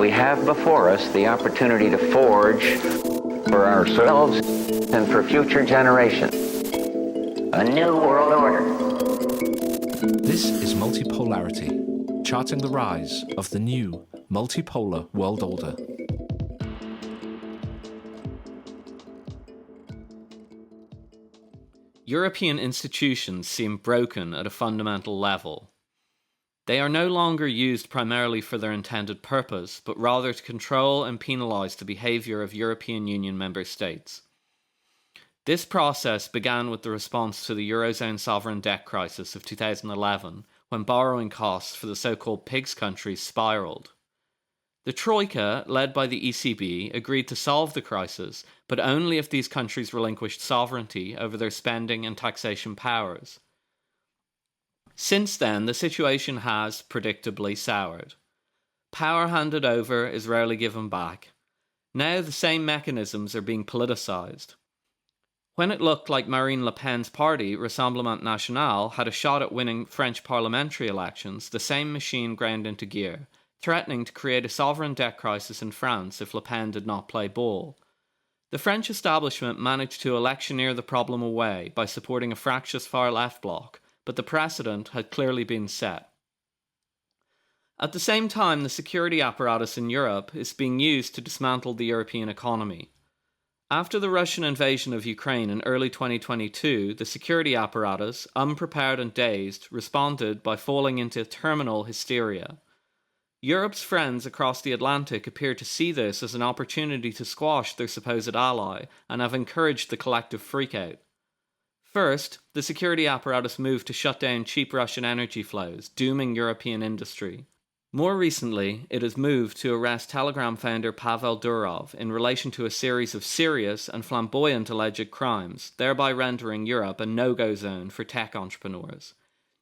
we have before us the opportunity to forge for ourselves and for future generations a new world order. This is Multipolarity, charting the rise of the new multipolar world order. European institutions seem broken at a fundamental level. They are no longer used primarily for their intended purpose, but rather to control and penalise the behaviour of European Union member states. This process began with the response to the Eurozone sovereign debt crisis of 2011, when borrowing costs for the so-called PIGS countries spiralled. The Troika, led by the ECB, agreed to solve the crisis, but only if these countries relinquished sovereignty over their spending and taxation powers. Since then, the situation has, predictably, soured. Power handed over is rarely given back. Now the same mechanisms are being politicised. When it looked like Marine Le Pen's party, Rassemblement National, had a shot at winning French parliamentary elections, the same machine ground into gear, threatening to create a sovereign debt crisis in France if Le Pen did not play ball. The French establishment managed to electioneer the problem away by supporting a fractious far-left bloc, but the precedent had clearly been set. At the same time, the security apparatus in Europe is being used to dismantle the European economy. After the Russian invasion of Ukraine in early 2022, the security apparatus, unprepared and dazed, responded by falling into terminal hysteria. Europe's friends across the Atlantic appear to see this as an opportunity to squash their supposed ally and have encouraged the collective freakout. First, the security apparatus moved to shut down cheap Russian energy flows, dooming European industry. More recently, it has moved to arrest Telegram founder Pavel Durov in relation to a series of serious and flamboyant alleged crimes, thereby rendering Europe a no-go zone for tech entrepreneurs.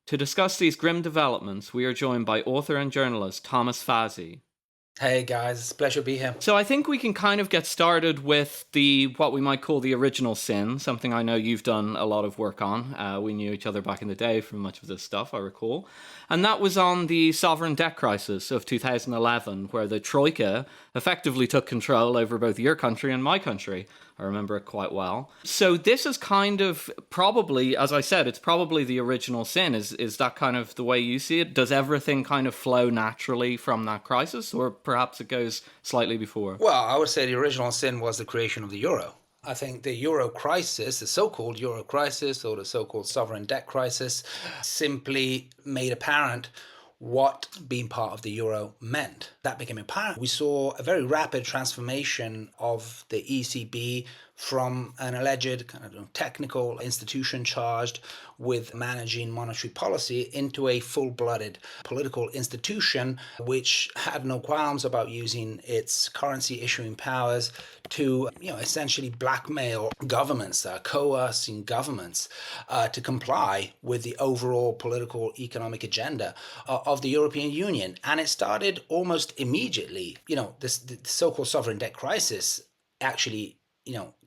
To discuss these grim developments, we are joined by author and journalist Thomas Fazi. Hey guys, it's a pleasure to be here. So I think we can kind of get started with what we might call the original sin, something I know you've done a lot of work on. We knew each other back in the day from much of this stuff, I recall. And that was on the sovereign debt crisis of 2011, where the Troika effectively took control over both your country and my country. I remember it quite well. So this is kind of probably, as I said, it's probably the original sin. Is that kind of the way you see it? Does everything kind of flow naturally from that crisis, or perhaps it goes slightly before? Well, I would say the original sin was the creation of the euro. I think the euro crisis, the so-called euro crisis or the so-called sovereign debt crisis, simply made apparent what being part of the euro meant. That became apparent. We saw a very rapid transformation of the ECB from an alleged kind of technical institution charged with managing monetary policy into a full-blooded political institution which had no qualms about using its currency issuing powers to essentially blackmail governments, coercing governments to comply with the overall political economic agenda of the European Union. And it started almost immediately. The so-called sovereign debt crisis actually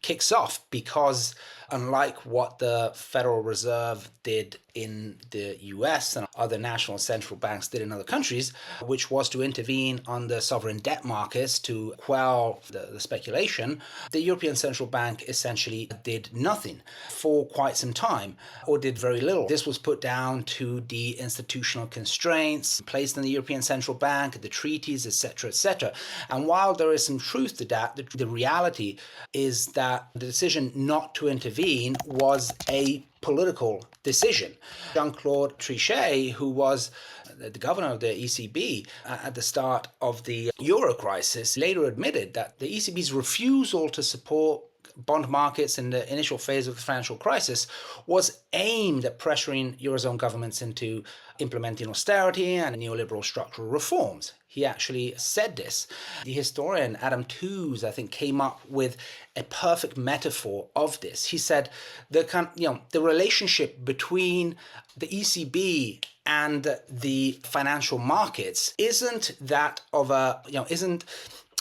kicks off because unlike what the Federal Reserve did in the US and other national central banks did in other countries, which was to intervene on the sovereign debt markets to quell the speculation, the European Central Bank essentially did nothing for quite some time, or did very little. This was put down to the institutional constraints placed in the European Central Bank, the treaties, etc., etc. And while there is some truth to that, the reality is that the decision not to intervene was a political decision. Jean-Claude Trichet, who was the governor of the ECB at the start of the euro crisis, later admitted that the ECB's refusal to support bond markets in the initial phase of the financial crisis was aimed at pressuring Eurozone governments into implementing austerity and neoliberal structural reforms. He actually said this. The historian Adam Tooze, I think, came up with a perfect metaphor of this. He said the relationship between the ECB and the financial markets isn't that of isn't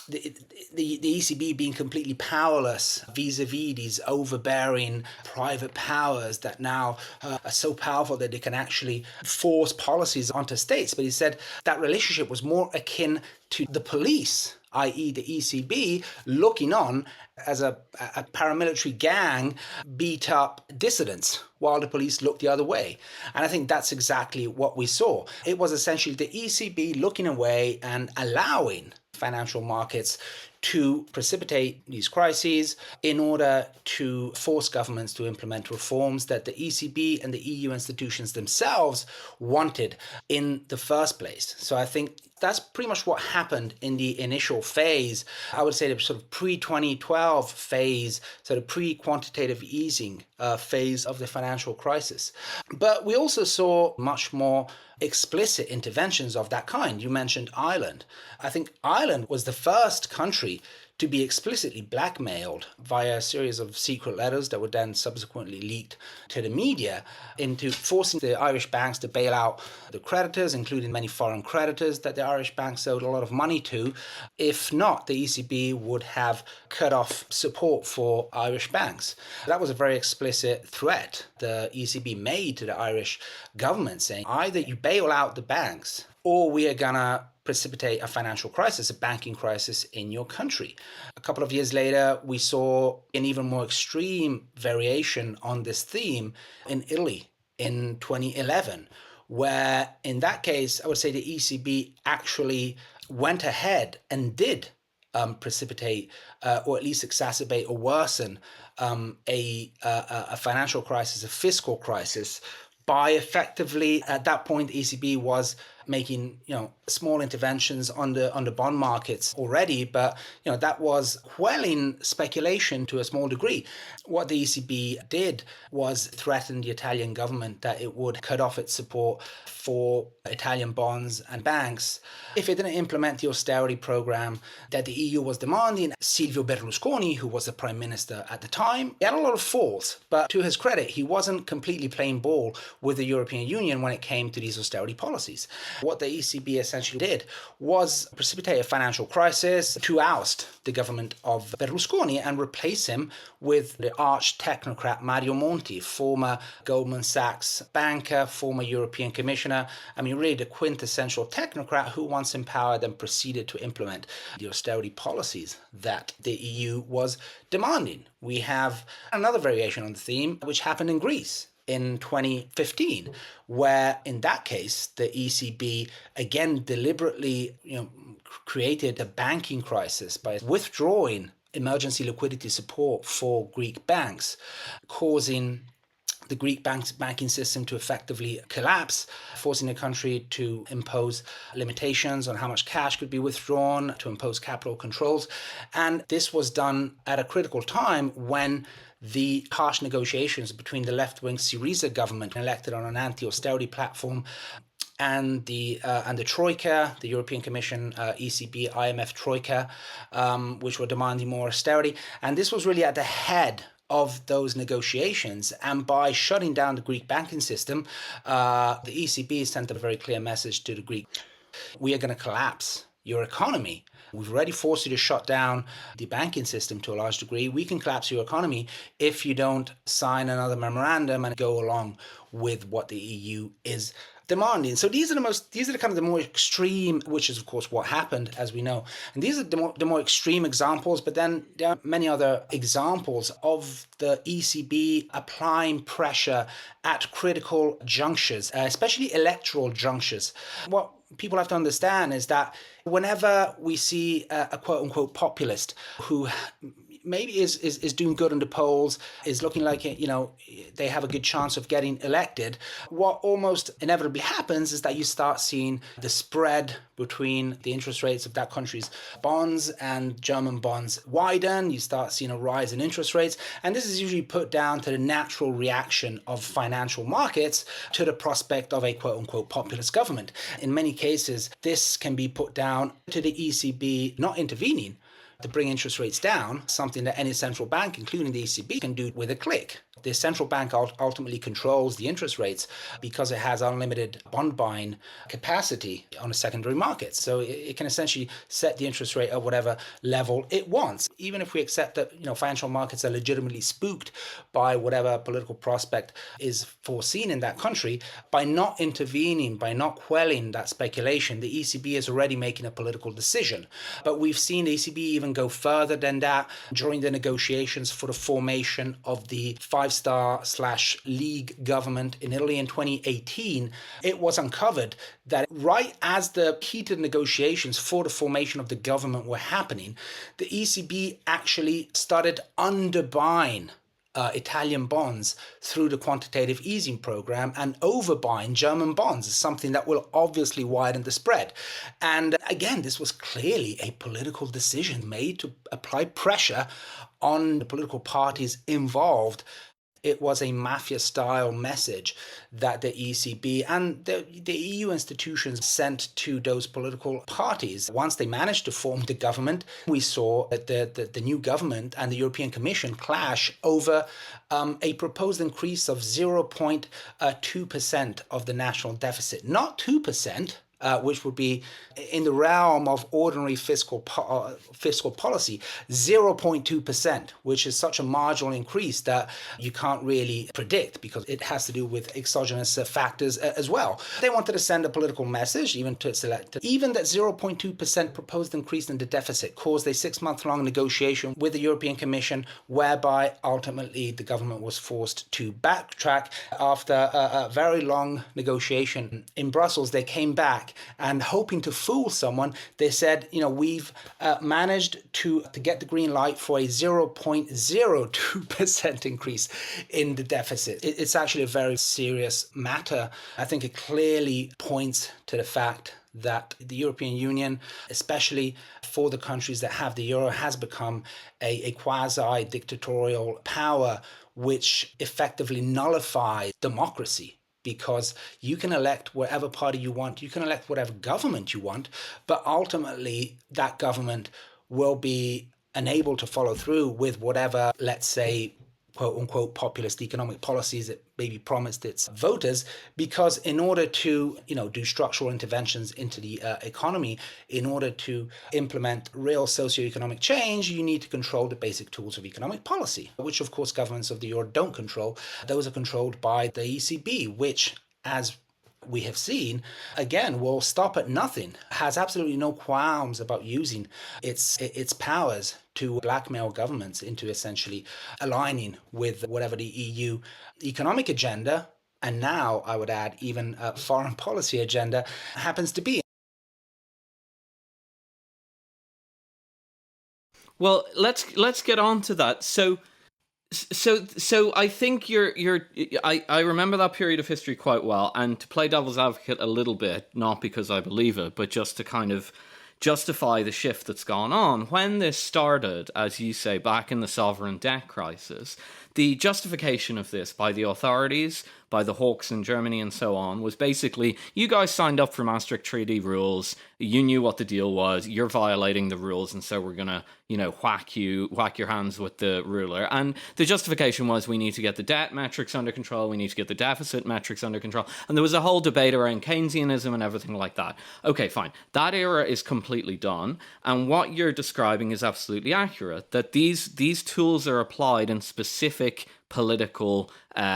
the ECB being completely powerless vis-a-vis these overbearing private powers that now are so powerful that they can actually force policies onto states. But he said that relationship was more akin to the police, i.e. the ECB, looking on as a paramilitary gang beat up dissidents while the police looked the other way. And I think that's exactly what we saw. It was essentially the ECB looking away and allowing financial markets to precipitate these crises in order to force governments to implement reforms that the ECB and the EU institutions themselves wanted in the first place. So I think that's pretty much what happened in the initial phase. I would say the sort of pre-2012 phase, sort of pre-quantitative easing phase of the financial crisis. But we also saw much more explicit interventions of that kind. You mentioned Ireland. I think Ireland was the first country to be explicitly blackmailed via a series of secret letters that were then subsequently leaked to the media into forcing the Irish banks to bail out the creditors, including many foreign creditors that the Irish banks owed a lot of money to. If not, the ECB would have cut off support for Irish banks. That was a very explicit threat the ECB made to the Irish government, saying either you bail out the banks or we are going to precipitate a financial crisis, a banking crisis in your country. A couple of years later, we saw an even more extreme variation on this theme in Italy in 2011, where in that case, I would say the ECB actually went ahead and did precipitate or at least exacerbate or worsen a financial crisis, a fiscal crisis, by effectively, at that point, the ECB was making, small interventions on the bond markets already, but, that was quelling speculation to a small degree. What the ECB did was threaten the Italian government that it would cut off its support for Italian bonds and banks if it didn't implement the austerity program that the EU was demanding. Silvio Berlusconi, who was the prime minister at the time, he had a lot of faults, but to his credit, he wasn't completely playing ball with the European Union when it came to these austerity policies. What the ECB essentially did was precipitate a financial crisis to oust the government of Berlusconi and replace him with the arch technocrat Mario Monti, former Goldman Sachs banker, former European commissioner. I mean, really the quintessential technocrat who once empowered and proceeded to implement the austerity policies that the EU was demanding. We have another variation on the theme, which happened in Greece in 2015, where in that case, the ECB again deliberately created a banking crisis by withdrawing emergency liquidity support for Greek banks, causing the Greek banking system to effectively collapse, forcing the country to impose limitations on how much cash could be withdrawn, to impose capital controls. And this was done at a critical time when the harsh negotiations between the left-wing Syriza government, elected on an anti-austerity platform, and the Troika, the European Commission, ECB, IMF Troika, which were demanding more austerity. And this was really at the head of those negotiations. And by shutting down the Greek banking system, the ECB sent a very clear message to the Greek: we are going to collapse your economy. We've already forced you to shut down the banking system to a large degree. We can collapse your economy if you don't sign another memorandum and go along with what the EU is demanding. So these are the kind of the more extreme, which is of course what happened, as we know. And these are the more extreme examples, but then there are many other examples of the ECB applying pressure at critical junctures, especially electoral junctures. What people have to understand is that whenever we see a quote-unquote populist who maybe is doing good in the polls, is looking like, they have a good chance of getting elected, what almost inevitably happens is that you start seeing the spread between the interest rates of that country's bonds and German bonds widen. You start seeing a rise in interest rates. And this is usually put down to the natural reaction of financial markets to the prospect of a quote-unquote populist government. In many cases, this can be put down to the ECB not intervening, to bring interest rates down, something that any central bank, including the ECB, can do with a click. The central bank ultimately controls the interest rates because it has unlimited bond buying capacity on the secondary market. So it can essentially set the interest rate at whatever level it wants. Even if we accept that financial markets are legitimately spooked by whatever political prospect is foreseen in that country, by not intervening, by not quelling that speculation, the ECB is already making a political decision. But we've seen the ECB even go further than that during the negotiations for the formation of the five-star/league government in Italy in 2018. It was uncovered that right as the heated negotiations for the formation of the government were happening, the ECB actually started underbuying Italian bonds through the quantitative easing program and overbuying German bonds is something that will obviously widen the spread. And again, this was clearly a political decision made to apply pressure on the political parties involved. It was a mafia-style message that the ECB and the EU institutions sent to those political parties. Once they managed to form the government, we saw that the new government and the European Commission clash over a proposed increase of 0.2% of the national deficit. Not 2%, which would be in the realm of ordinary fiscal policy, 0.2%, which is such a marginal increase that you can't really predict because it has to do with exogenous factors as well. They wanted to send a political message, even to its elected. Even that 0.2% proposed increase in the deficit caused a 6-month-long negotiation with the European Commission, whereby ultimately the government was forced to backtrack. After a very long negotiation in Brussels, they came back and hoping to fool someone, they said, we've managed to get the green light for a 0.02% increase in the deficit. It's actually a very serious matter. I think it clearly points to the fact that the European Union, especially for the countries that have the euro, has become a quasi-dictatorial power which effectively nullifies democracy. Because you can elect whatever party you want, you can elect whatever government you want, but ultimately that government will be unable to follow through with whatever, let's say, quote unquote, populist economic policies it maybe promised its voters, because in order to, do structural interventions into the economy, in order to implement real socioeconomic change, you need to control the basic tools of economic policy, which of course governments of the euro don't control. Those are controlled by the ECB, which, as we have seen, again, will stop at nothing, has absolutely no qualms about using its powers to blackmail governments into essentially aligning with whatever the EU economic agenda, and now, I would add, even a foreign policy agenda, happens to be. Well, let's get on to that. So I think I remember that period of history quite well, and to play devil's advocate a little bit, not because I believe it, but just to kind of justify the shift that's gone on. When this started, as you say, back in the sovereign debt crisis, the justification of this by the authorities, by the hawks in Germany and so on, was basically, you guys signed up for Maastricht Treaty rules, you knew what the deal was, you're violating the rules, and so we're going to, whack your hands with the ruler. And the justification was, we need to get the debt metrics under control, we need to get the deficit metrics under control, and there was a whole debate around Keynesianism and everything like that. Okay, fine. That era is completely done, and what you're describing is absolutely accurate, that these tools are applied in specific political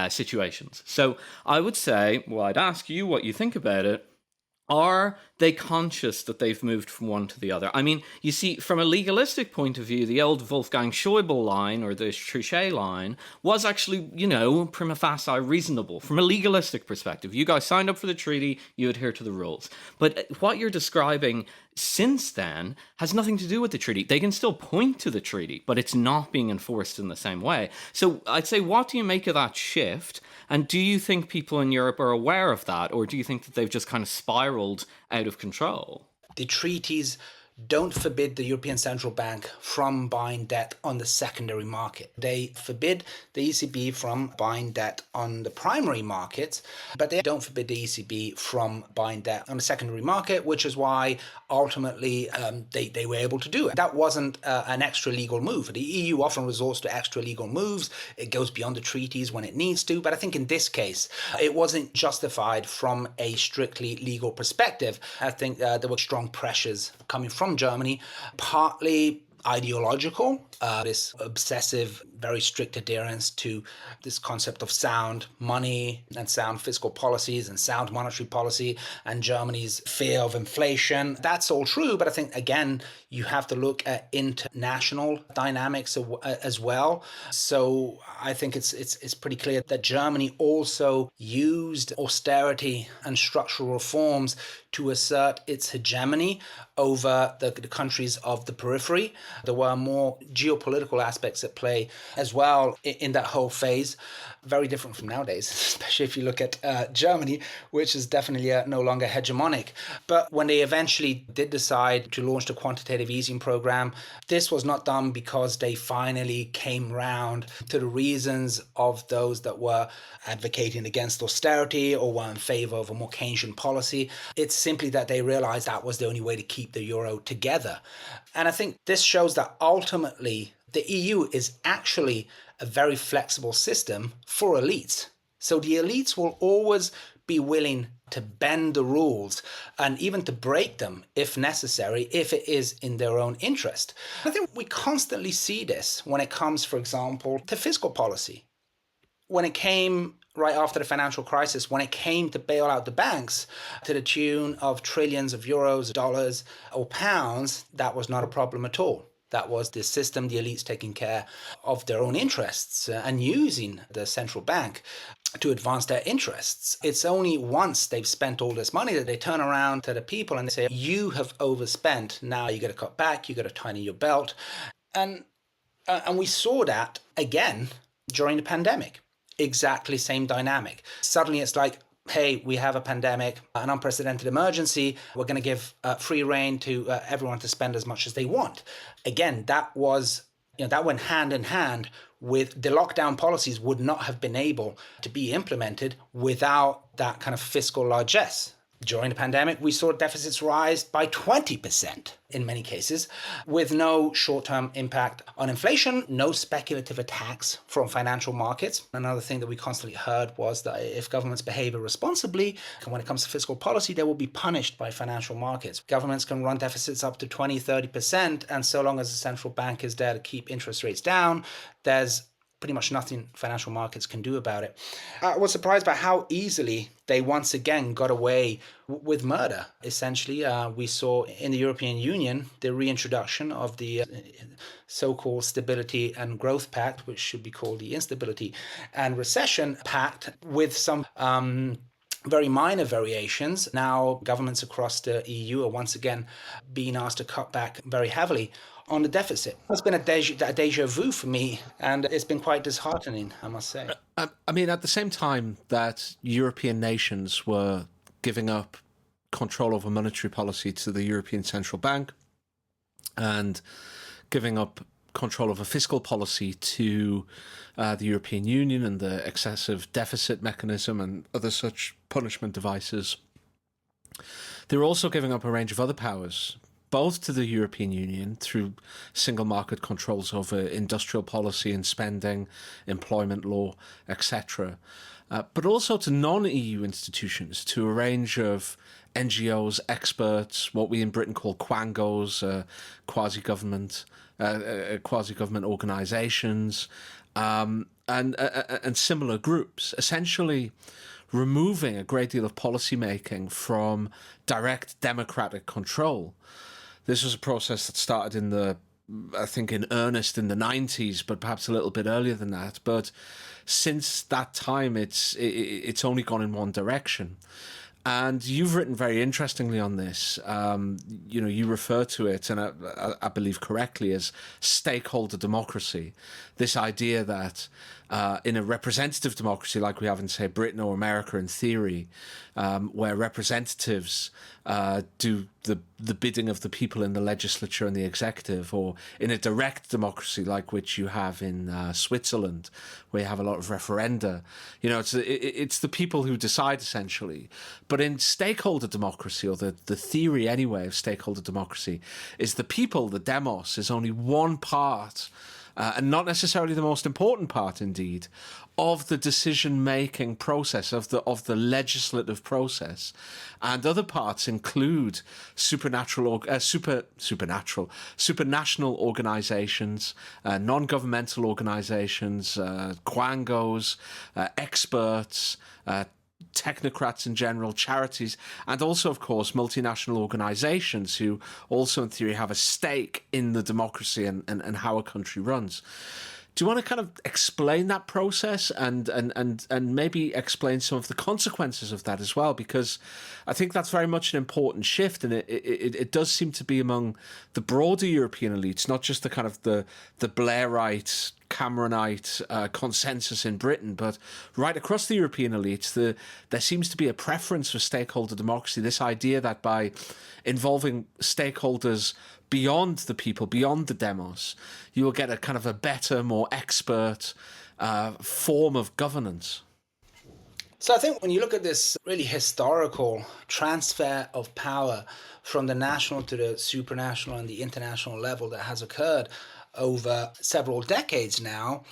situations. So I would say, well, I'd ask you what you think about it. Are they conscious that they've moved from one to the other? I mean, you see, from a legalistic point of view, the old Wolfgang Schäuble line, or the Trichet line, was actually, prima facie reasonable. From a legalistic perspective, you guys signed up for the treaty, you adhere to the rules. But what you're describing since then has nothing to do with the treaty. They can still point to the treaty, but it's not being enforced in the same way. So I'd say, what do you make of that shift? And do you think people in Europe are aware of that, or do you think that they've just kind of spiraled out of control? The treaties don't forbid the European Central Bank from buying debt on the secondary market. They forbid the ECB from buying debt on the primary market, but they don't forbid the ECB from buying debt on the secondary market, which is why ultimately they were able to do it. That wasn't an extra legal move. The EU often resorts to extra legal moves. It goes beyond the treaties when it needs to, but I think in this case, it wasn't justified from a strictly legal perspective. I think there were strong pressures coming from Germany, partly ideological, this obsessive, very strict adherence to this concept of sound money and sound fiscal policies and sound monetary policy and Germany's fear of inflation. That's all true, but I think, again, you have to look at international dynamics as well. So I think it's pretty clear that Germany also used austerity and structural reforms to assert its hegemony over the countries of the periphery. There were more geopolitical aspects at play as well in that whole phase, very different from nowadays, especially if you look at Germany, which is definitely no longer hegemonic. But when they eventually did decide to launch the quantitative easing program, this was not done because they finally came round to the reasons of those that were advocating against austerity or were in favor of a more Keynesian policy. It's simply that they realized that was the only way to keep the euro together. And I think this shows that ultimately the EU is actually a very flexible system for elites. So the elites will always be willing to bend the rules and even to break them if necessary, if it is in their own interest. I think we constantly see this when it comes, for example, to fiscal policy. When it came right after the financial crisis, when it came to bail out the banks to the tune of trillions of euros, dollars, or pounds, that was not a problem at all. That was the system, the elites taking care of their own interests and using the central bank to advance their interests. It's only once they've spent all this money that they turn around to the people and they say, you have overspent, now you got to cut back, you got to tighten your belt. And we saw that again during the pandemic. Exactly same dynamic. Suddenly it's like, hey, we have a pandemic, an unprecedented emergency. We're going to give free rein to everyone to spend as much as they want. Again, that went hand in hand with the lockdown policies would not have been able to be implemented without that kind of fiscal largesse. During the pandemic, we saw deficits rise by 20% in many cases, with no short-term impact on inflation, no speculative attacks from financial markets. Another thing that we constantly heard was that if governments behave irresponsibly, and when it comes to fiscal policy, they will be punished by financial markets. Governments can run deficits up to 20-30%, and so long as the central bank is there to keep interest rates down, there's pretty much nothing financial markets can do about it. I was surprised by how easily they once again got away with murder. Essentially, we saw in the European Union the reintroduction of the so-called Stability and Growth Pact, which should be called the Instability and Recession Pact, with some very minor variations. Now governments across the EU are once again being asked to cut back very heavily on the deficit. It's been a deja vu for me, and it's been quite disheartening, I must say. I mean, at the same time that European nations were giving up control over monetary policy to the European Central Bank and giving up control over fiscal policy to the European Union and the excessive deficit mechanism and other such punishment devices, they were also giving up a range of other powers, both to the European Union through single market controls over industrial policy and spending, employment law, etc., but also to non-EU institutions, to a range of NGOs, experts, what we in Britain call quangos, quasi-government organisations, and similar groups, essentially removing a great deal of policy making from direct democratic control. This was a process that started in earnest in the 90s, but perhaps a little bit earlier than that. But since that time, it's only gone in one direction. And you've written very interestingly on this. You refer to it, and I believe correctly, as stakeholder democracy. This idea that in a representative democracy like we have in, say, Britain or America in theory, where representatives do the bidding of the people in the legislature and the executive, or in a direct democracy like which you have in Switzerland, where you have a lot of referenda. It's the people who decide essentially. But in stakeholder democracy, or the theory anyway of stakeholder democracy, is the people, the demos, is only one part. And not necessarily the most important part, indeed, of the decision-making process, of the legislative process. And other parts include supranational organizations, non-governmental organizations, quangos, experts, technocrats in general, charities, and also, of course, multinational organizations who also, in theory, have a stake in the democracy and how a country runs. Do you want to kind of explain that process and maybe explain some of the consequences of that as well? Because I think that's very much an important shift, and it does seem to be among the broader European elites, not just the kind of the Blairite, Cameronite consensus in Britain, but right across the European elites, there seems to be a preference for stakeholder democracy, this idea that by involving stakeholders beyond the people, beyond the demos, you will get a kind of a better, more expert form of governance. So I think when you look at this really historical transfer of power from the national to the supranational and the international level that has occurred over several decades now,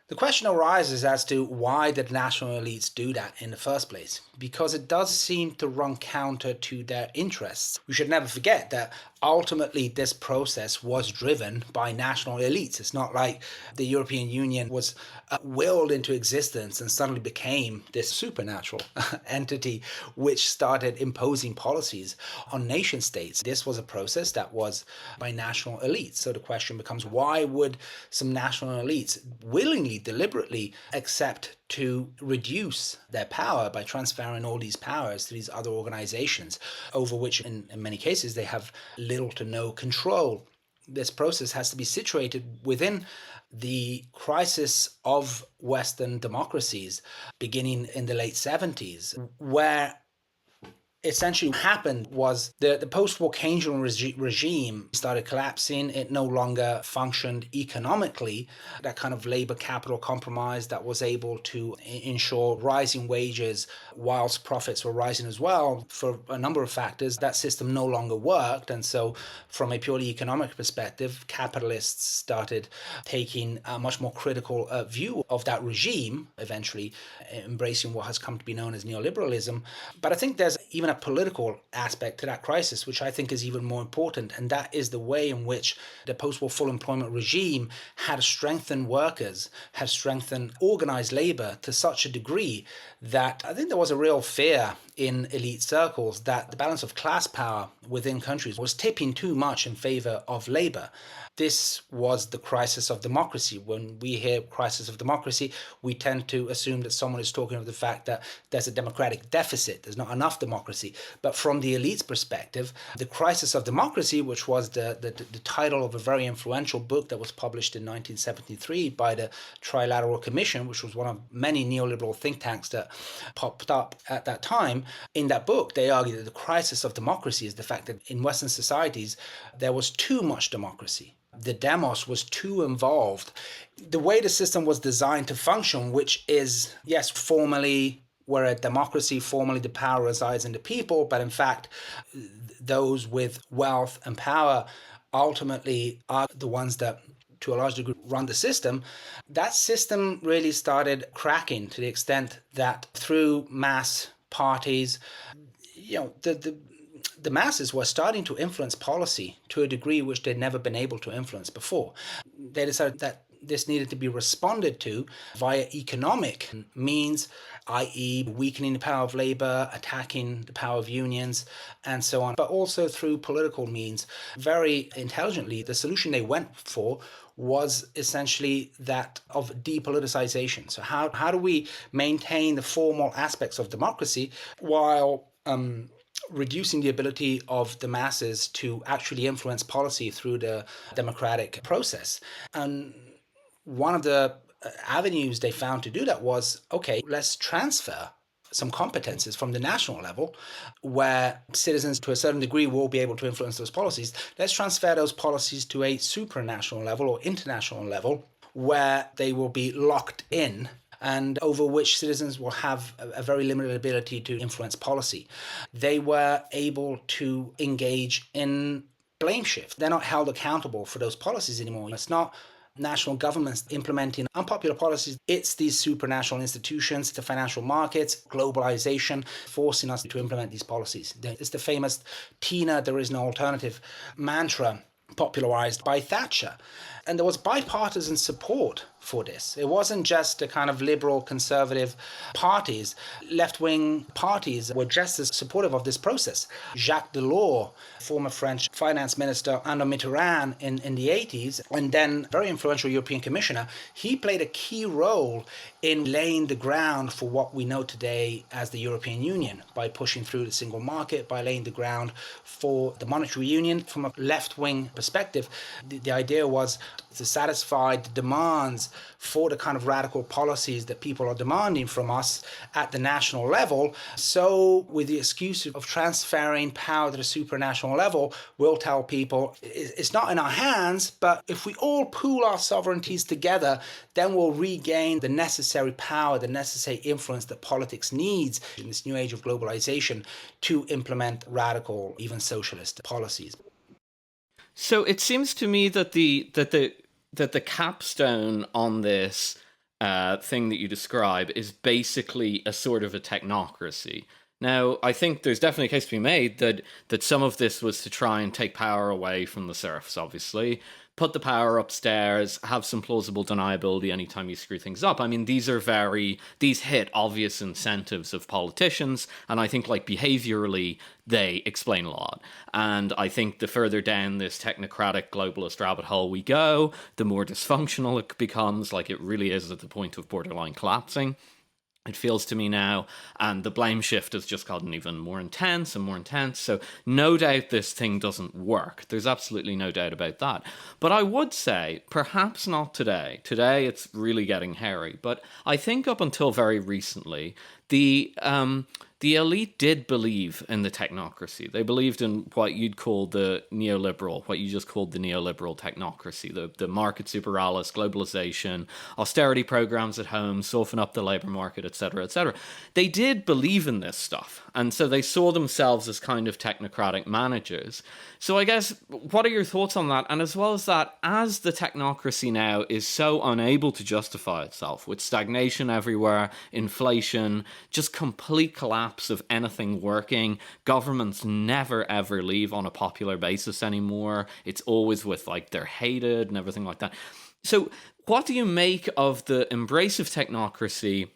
the question arises as to why did national elites do that in the first place? Because it does seem to run counter to their interests. We should never forget that ultimately this process was driven by national elites. It's not like the European Union was willed into existence and suddenly became this supernatural entity which started imposing policies on nation states. This was a process that was by national elites. So the question becomes, why would some national elites willingly, deliberately accept to reduce their power by transferring all these powers to these other organizations over which in many cases they have little to no control? This process has to be situated within the crisis of Western democracies beginning in the late 70s, where essentially what happened was the post-war Keynesian regime started collapsing. It no longer functioned economically. That kind of labor capital compromise that was able to ensure rising wages whilst profits were rising as well, for a number of factors, that system no longer worked. And so from a purely economic perspective, capitalists started taking a much more critical view of that regime, eventually embracing what has come to be known as neoliberalism. But I think there's even a political aspect to that crisis, which I think is even more important, and that is the way in which the post-war full employment regime had strengthened workers, had strengthened organized labor to such a degree that I think there was a real fear in elite circles that the balance of class power within countries was tipping too much in favor of labor. This was the crisis of democracy. When we hear crisis of democracy, we tend to assume that someone is talking of the fact that there's a democratic deficit, there's not enough democracy. But from the elite's perspective, the crisis of democracy, which was the title of a very influential book that was published in 1973 by the Trilateral Commission, which was one of many neoliberal think tanks that popped up at that time. In that book, they argue that the crisis of democracy is the fact that in Western societies, there was too much democracy. The demos was too involved. The way the system was designed to function, which is, yes, formally, we're a democracy, formally the power resides in the people, but in fact, those with wealth and power ultimately are the ones that, to a large degree, run the system. That system really started cracking to the extent that through mass parties, the masses were starting to influence policy to a degree which they'd never been able to influence before. They decided that this needed to be responded to via economic means, i.e. weakening the power of labor, attacking the power of unions, and so on, but also through political means. Very intelligently, the solution they went for was essentially that of depoliticization. So how do we maintain the formal aspects of democracy while reducing the ability of the masses to actually influence policy through the democratic process? And one of the avenues they found to do that was, okay, let's transfer some competences from the national level where citizens to a certain degree will be able to influence those policies. Let's transfer those policies to a supranational level or international level where they will be locked in and over which citizens will have a very limited ability to influence policy. They were able to engage in blame shift. They're not held accountable for those policies anymore. It's not national governments implementing unpopular policies. It's these supranational institutions, the financial markets, globalization, forcing us to implement these policies. It's the famous Tina, there is no alternative mantra popularized by Thatcher. And there was bipartisan support for this. It wasn't just the kind of liberal conservative parties. Left-wing parties were just as supportive of this process. Jacques Delors, former French finance minister under Mitterrand in the 80s, and then very influential European commissioner, he played a key role in laying the ground for what we know today as the European Union by pushing through the single market, by laying the ground for the monetary union. From a left-wing perspective, the idea was to satisfy the demands for the kind of radical policies that people are demanding from us at the national level. So with the excuse of transferring power to the supranational level, we'll tell people it's not in our hands, but if we all pool our sovereignties together, then we'll regain the necessary power, the necessary influence that politics needs in this new age of globalization to implement radical, even socialist policies. So it seems to me that the capstone on this thing that you describe is basically a sort of a technocracy. Now, I think there's definitely a case to be made that some of this was to try and take power away from the serfs, obviously, put the power upstairs, have some plausible deniability anytime you screw things up. I mean, these hit obvious incentives of politicians, and I think, like, behaviorally, they explain a lot. And I think the further down this technocratic globalist rabbit hole we go, the more dysfunctional it becomes, like it really is at the point of borderline collapsing. It feels to me now, and the blame shift has just gotten even more intense and more intense. So no doubt this thing doesn't work. There's absolutely no doubt about that. But I would say, perhaps not today. Today it's really getting hairy. But I think up until very recently, the elite did believe in the technocracy. They believed in what you'd call the neoliberal, what you just called the neoliberal technocracy, the market superalis, globalization, austerity programs at home, soften up the labor market, etc., etc. They did believe in this stuff, and so they saw themselves as kind of technocratic managers. So I guess, what are your thoughts on that? And as well as that, as the technocracy now is so unable to justify itself, with stagnation everywhere, inflation, just complete collapse of anything working, governments never ever leave on a popular basis anymore. It's always with, like, they're hated and everything like that. So what do you make of the embrace of technocracy?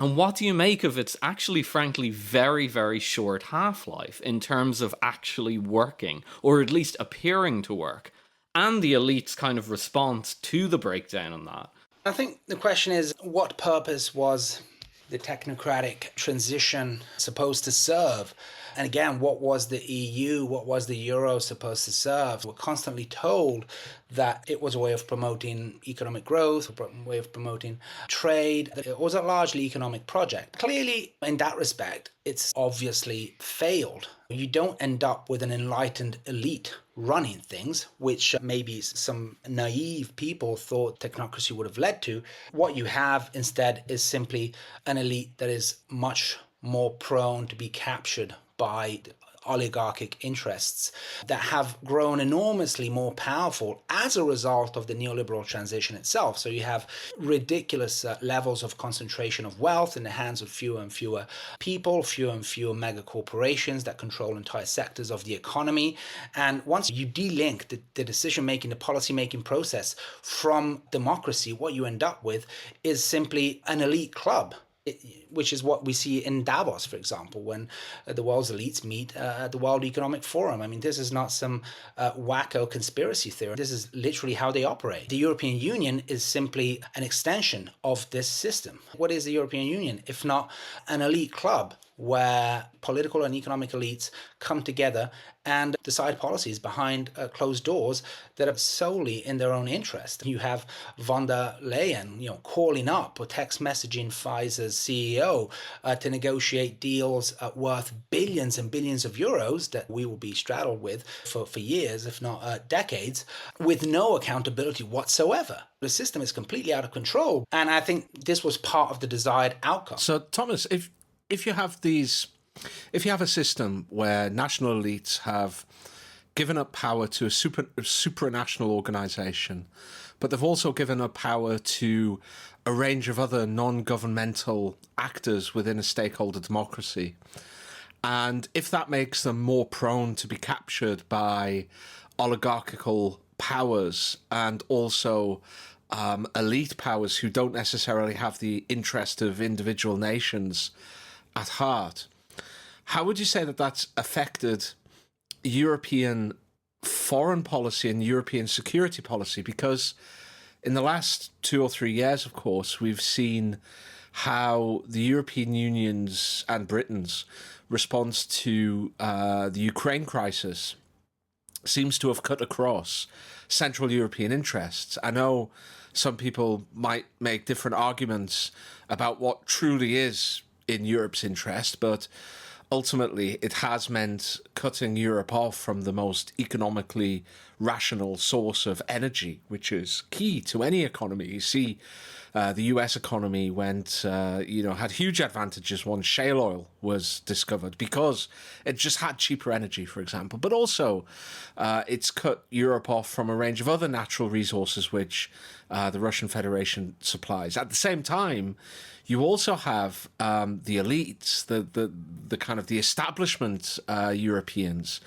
And what do you make of its actually, frankly, very, very short half-life in terms of actually working, or at least appearing to work, and the elite's kind of response to the breakdown on that? I think the question is, what purpose was the technocratic transition supposed to serve? And again, what was the EU, what was the Euro supposed to serve? We're constantly told that it was a way of promoting economic growth, a way of promoting trade. It was a largely economic project. Clearly, in that respect, it's obviously failed. You don't end up with an enlightened elite running things, which maybe some naive people thought technocracy would have led to. What you have instead is simply an elite that is much more prone to be captured by oligarchic interests that have grown enormously more powerful as a result of the neoliberal transition itself. So you have ridiculous levels of concentration of wealth in the hands of fewer and fewer people, fewer and fewer mega corporations that control entire sectors of the economy. And once you de-link the decision-making, the policy-making process from democracy, what you end up with is simply an elite club, which is what we see in Davos, for example, when the world's elites meet at the World Economic Forum. I mean, this is not some wacko conspiracy theory. This is literally how they operate. The European Union is simply an extension of this system. What is the European Union if not an elite club where political and economic elites come together and decide policies behind closed doors that are solely in their own interest. You have von der Leyen, calling up or text messaging Pfizer's CEO to negotiate deals worth billions and billions of euros that we will be straddled with for years, if not decades, with no accountability whatsoever. The system is completely out of control, and I think this was part of the desired outcome. So, Thomas, if you have a system where national elites have given up power to a supranational organization, but they've also given up power to a range of other non-governmental actors within a stakeholder democracy, and if that makes them more prone to be captured by oligarchical powers and also elite powers who don't necessarily have the interest of individual nations at heart, how would you say that that's affected European foreign policy and European security policy? Because in the last 2 or 3 years, of course, we've seen how the European Union's and Britain's response to the Ukraine crisis seems to have cut across Central European interests. I know some people might make different arguments about what truly is in Europe's interest, but ultimately it has meant cutting Europe off from the most economically rational source of energy, which is key to any economy. You see, the US economy had huge advantages once shale oil was discovered because it just had cheaper energy, for example. But also, it's cut Europe off from a range of other natural resources which the Russian Federation supplies. At the same time, you also have the elites, the kind of the establishment Europeans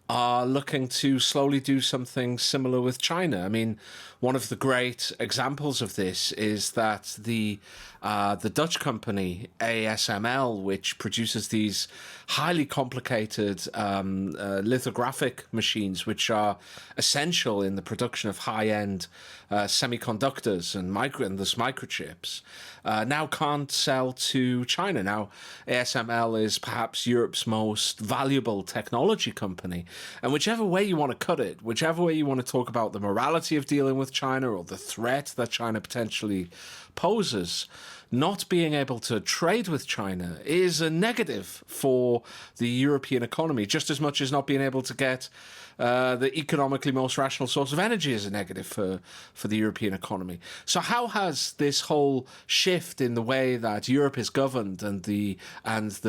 are looking to slowly do something similar with China. I mean, one of the great examples of this is that the Dutch company ASML, which produces these highly complicated lithographic machines, which are essential in the production of high-end semiconductors and thus microchips, now can't sell to China. Now, ASML is perhaps Europe's most valuable technology company. And whichever way you want to cut it, whichever way you want to talk about the morality of dealing with China or the threat that China potentially poses, not being able to trade with China is a negative for the European economy, just as much as not being able to get the economically most rational source of energy is a negative for the European economy. So how has this whole shift in the way that Europe is governed and the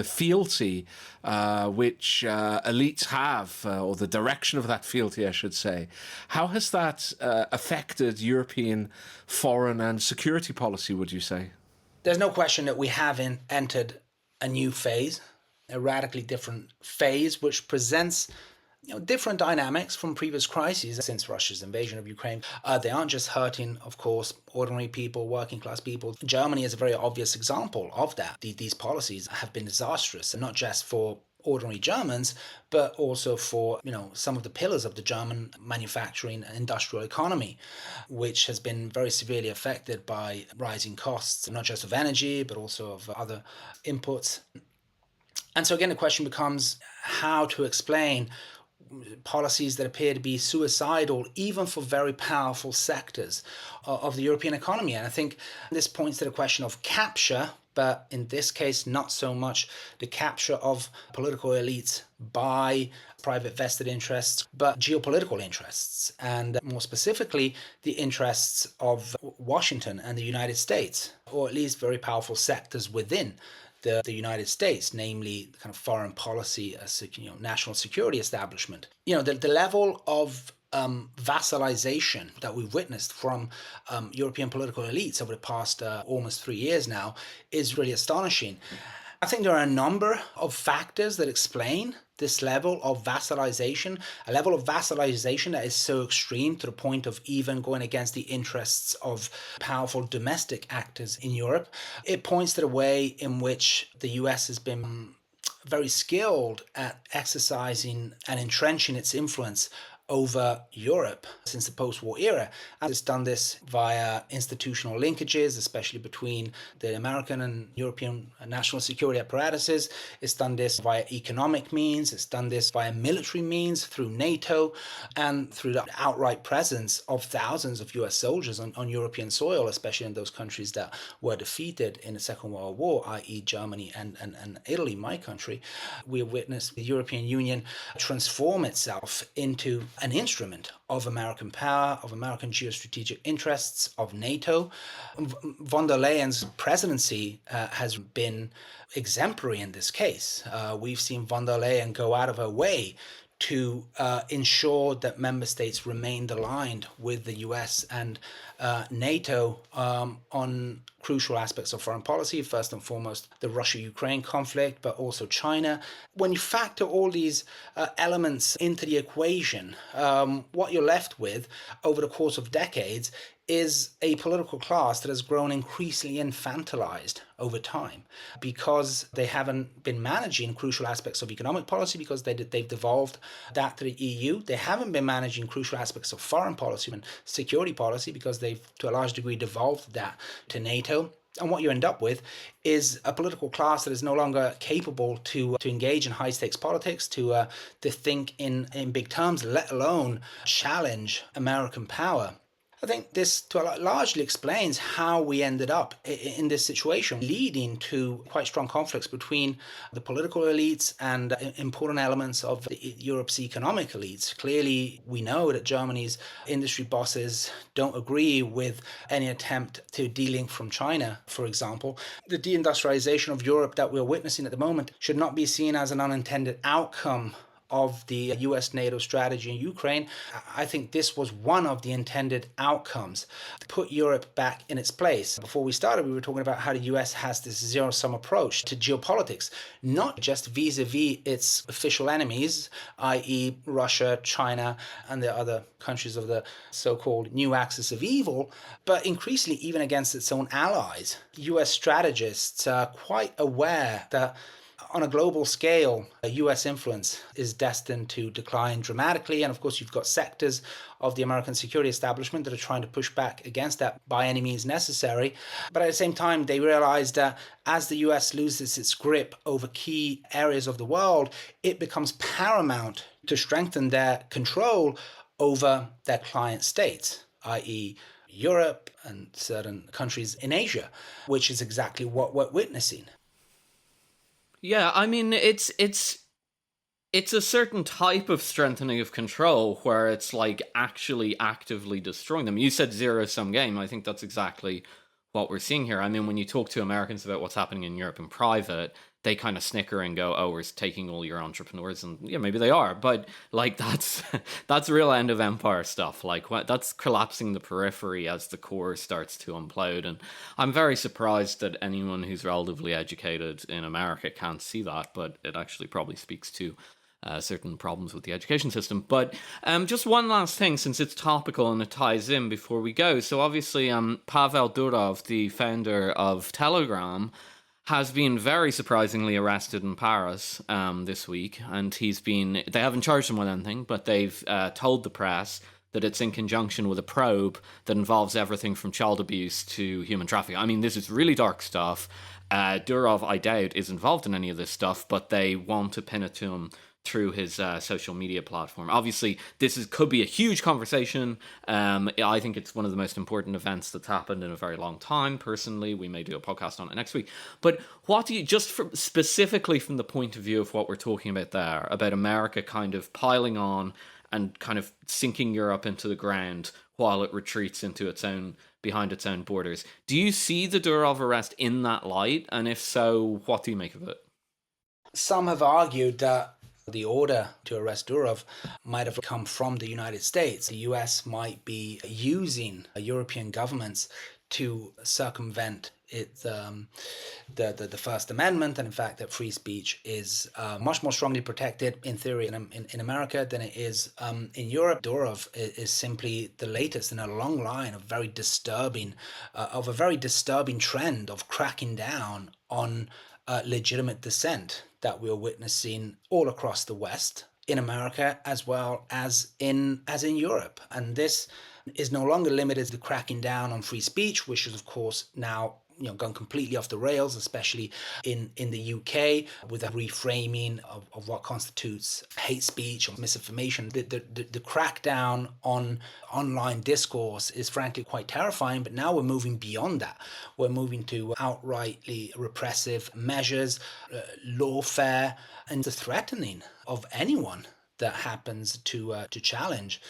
fealty which elites have, or the direction of that fealty, I should say, how has that affected European foreign and security policy, would you say? There's no question that we have entered a new phase, a radically different phase, which presents different dynamics from previous crises since Russia's invasion of Ukraine. They aren't just hurting, of course, ordinary people, working class people. Germany is a very obvious example of that. These policies have been disastrous, and not just for ordinary Germans, but also for some of the pillars of the German manufacturing and industrial economy, which has been very severely affected by rising costs, not just of energy, but also of other inputs. And so again, the question becomes how to explain policies that appear to be suicidal, even for very powerful sectors of the European economy. And I think this points to the question of capture, but in this case, not so much the capture of political elites by private vested interests, but geopolitical interests, and more specifically, the interests of Washington and the United States, or at least very powerful sectors within the United States, namely kind of foreign policy, national security establishment. The level of vassalization that we've witnessed from European political elites over the past almost 3 years now is really astonishing. I think there are a number of factors that explain this level of vassalization, a level of vassalization that is so extreme to the point of even going against the interests of powerful domestic actors in Europe. It points to the way in which the US has been very skilled at exercising and entrenching its influence over Europe since the post-war era. And it's done this via institutional linkages, especially between the American and European national security apparatuses. It's done this via economic means. It's done this via military means through NATO and through the outright presence of thousands of US soldiers on European soil, especially in those countries that were defeated in the Second World War, i.e. Germany and Italy, my country. We have witnessed the European Union transform itself into an instrument of American power, of American geostrategic interests, of NATO. Von der Leyen's presidency has been exemplary in this case. We've seen von der Leyen go out of her way to ensure that member states remained aligned with the US and NATO on crucial aspects of foreign policy, first and foremost the Russia-Ukraine conflict, but also China. When you factor all these elements into the equation, what you're left with over the course of decades is a political class that has grown increasingly infantilized over time because they haven't been managing crucial aspects of economic policy because they've devolved that to the EU. They haven't been managing crucial aspects of foreign policy and security policy because they've, to a large degree, devolved that to NATO. And what you end up with is a political class that is no longer capable to engage in high-stakes politics, to think in big terms, let alone challenge American power. I think this largely explains how we ended up in this situation, leading to quite strong conflicts between the political elites and important elements of Europe's economic elites. Clearly, we know that Germany's industry bosses don't agree with any attempt to de-link from China, for example. The deindustrialization of Europe that we're witnessing at the moment should not be seen as an unintended outcome of the US-NATO strategy in Ukraine. I think this was one of the intended outcomes to put Europe back in its place. Before we started, we were talking about how the US has this zero-sum approach to geopolitics, not just vis-a-vis its official enemies, i.e. Russia, China, and the other countries of the so-called new axis of evil, but increasingly even against its own allies. US strategists are quite aware that on a global scale, US influence is destined to decline dramatically. And of course, you've got sectors of the American security establishment that are trying to push back against that by any means necessary. But at the same time, they realize that as the US loses its grip over key areas of the world, it becomes paramount to strengthen their control over their client states, i.e. Europe and certain countries in Asia, which is exactly what we're witnessing. Yeah, I mean, it's a certain type of strengthening of control where it's like actually actively destroying them. You said zero-sum game. I think that's exactly what we're seeing here. I mean, when you talk to Americans about what's happening in Europe in private, they kind of snicker and go, "Oh, we're taking all your entrepreneurs," and yeah, maybe they are, but like that's real end of empire stuff. Like that's collapsing the periphery as the core starts to implode. And I'm very surprised that anyone who's relatively educated in America can't see that, but it actually probably speaks to certain problems with the education system. But just one last thing, since it's topical and it ties in before we go. So obviously, Pavel Durov, the founder of Telegram, has been very surprisingly arrested in Paris this week, and they haven't charged him with anything, but they've told the press that it's in conjunction with a probe that involves everything from child abuse to human trafficking. I mean, this is really dark stuff. Durov, I doubt, is involved in any of this stuff, but they want to pin it to him through his social media platform. Obviously, could be a huge conversation. I think it's one of the most important events that's happened in a very long time. Personally, we may do a podcast on it next week. But what do you, specifically from the point of view of what we're talking about there, about America kind of piling on and kind of sinking Europe into the ground while it retreats into behind its own borders, do you see the Durov arrest in that light? And if so, what do you make of it? Some have argued that the order to arrest Durov might have come from the United States. The US might be using European governments to circumvent the First Amendment, and in fact that free speech is much more strongly protected in theory in America than it is in Europe. Durov is simply the latest in a long line of a very disturbing trend of cracking down on legitimate dissent that we're witnessing all across the West, in America as well as in Europe. And this is no longer limited to cracking down on free speech, which is of course now gone completely off the rails, especially in the UK, with a reframing of what constitutes hate speech or misinformation. The crackdown on online discourse is frankly quite terrifying, but now we're moving beyond that. We're moving to outrightly repressive measures, lawfare, and the threatening of anyone that happens to challenge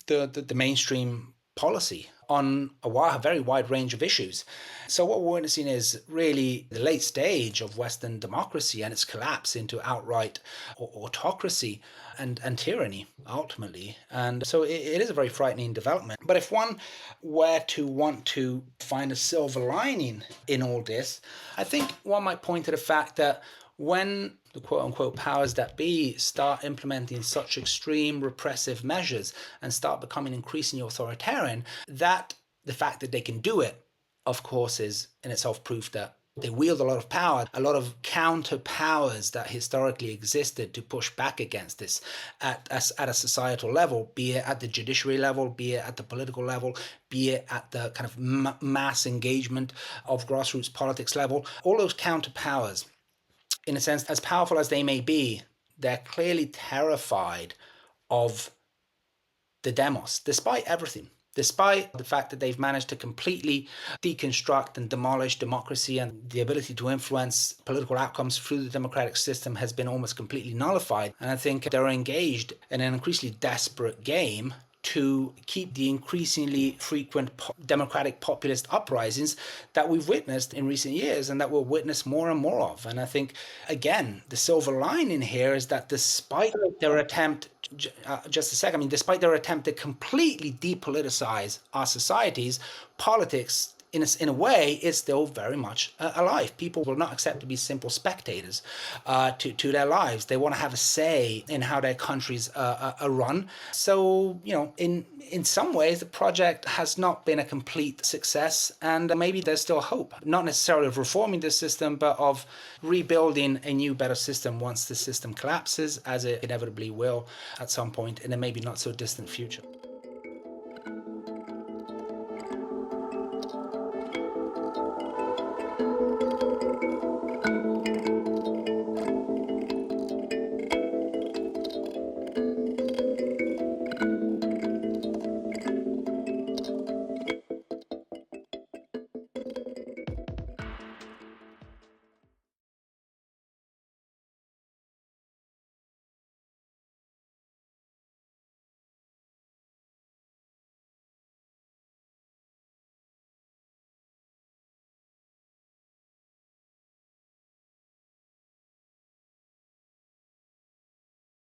the mainstream policy on a very wide range of issues. So what we're witnessing is really the late stage of Western democracy and its collapse into outright autocracy and tyranny, ultimately. And so it is a very frightening development. But if one were to want to find a silver lining in all this, I think one might point to the fact that when the quote-unquote powers that be start implementing such extreme repressive measures and start becoming increasingly authoritarian, that the fact that they can do it, of course, is in itself proof that they wield a lot of power, a lot of counter powers that historically existed to push back against this at a societal level, be it at the judiciary level, be it at the political level, be it at the kind of mass engagement of grassroots politics level. All those counter powers, in a sense, as powerful as they may be, they're clearly terrified of the demos, despite everything. Despite the fact that they've managed to completely deconstruct and demolish democracy, and the ability to influence political outcomes through the democratic system has been almost completely nullified. And I think they're engaged in an increasingly desperate game to keep the increasingly frequent democratic populist uprisings that we've witnessed in recent years and that we'll witness more and more of. And I think, again, the silver lining here is that despite their attempt, despite their attempt to completely depoliticize our societies, politics, in a way, is still very much alive. People will not accept to be simple spectators to their lives. They want to have a say in how their countries are run. So, in some ways, the project has not been a complete success, and maybe there's still hope. Not necessarily of reforming the system, but of rebuilding a new, better system once the system collapses, as it inevitably will at some point in a maybe not so distant future.